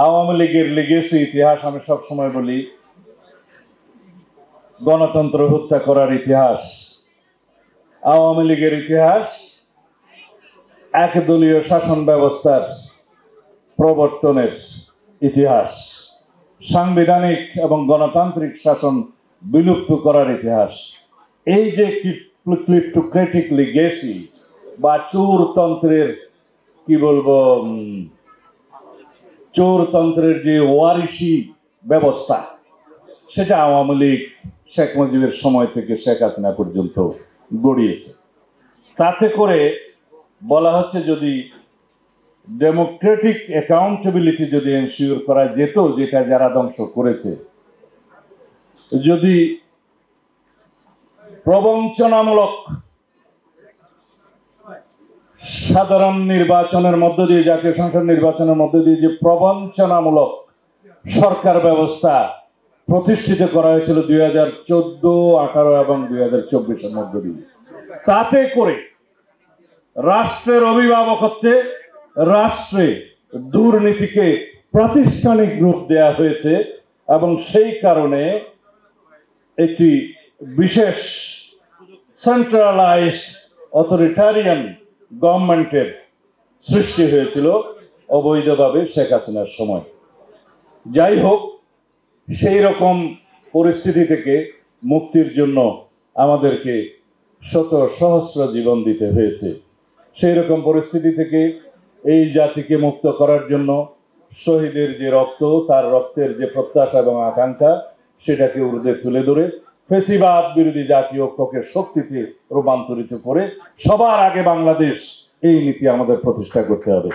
আওয়ামী লীগের লিগেসি ইতিহাস আমি সবসময় বলি, গণতন্ত্র হত্যা করার ইতিহাস। আওয়ামী লীগের ইতিহাস একদলীয় শাসন ব্যবস্থার প্রবর্তনের ইতিহাস, সাংবিধানিক এবং গণতান্ত্রিক শাসন বিলুপ্ত করার ইতিহাস। এই যে ক্লিপ্টোক্রেটিক লিগেসি বা চোরতন্ত্রের কি বলবো, চোরতন্ত্রের যে ওয়ারিশি ব্যবস্থা, সেটা আওয়ামী লীগ শেখ মুজিবের সময় থেকে শেখ হাসিনা পর্যন্ত গড়িয়েছে। তাতে করে বলা হচ্ছে যদি ডেমোক্রেটিক অ্যাকাউন্টেবিলিটি যদি এনশিওর করা যেত, যেটা যারা ধ্বংস করেছে, যদি প্রবঞ্চনামূলক সাধারণ নির্বাচনের মধ্য দিয়ে, জাতীয় সংসদ নির্বাচনের মধ্য দিয়ে যে প্রবঞ্চনামূলক সরকার ব্যবস্থা প্রতিষ্ঠিত করা হয়েছিল 2014, 18 এবং 2024-এর মধ্য দিয়ে, তাতে করে রাষ্ট্রের অভিভাবকত্বে রাষ্ট্রে দুর্নীতিকে প্রাতিষ্ঠানিক রূপ দেয়া হয়েছে এবং সেই কারণে একটি বিশেষ সেন্ট্রালাইজড অথরিটারিয়ান গভর্নমেন্টের সৃষ্টি হয়েছিল অবৈধভাবে শেখ হাসিনার সময়। যাই হোক, সেই রকম পরিস্থিতি থেকে মুক্তির জন্য আমাদেরকে শত সহস্র জীবন দিতে হয়েছে। সেই রকম পরিস্থিতি থেকে এই জাতিকে মুক্ত করার জন্য শহীদের যে রক্ত, তার রক্তের যে প্রত্যাশা এবং আকাঙ্ক্ষা, সেটাকে ঊর্ধ্বে তুলে ধরে ফ্যাসিবাদ বিরোধী জাতীয় ঐক্যকে শক্তিতে রূপান্তরিত করে সবার আগে বাংলাদেশ, এই নীতি আমাদের প্রতিষ্ঠা করতে হবে।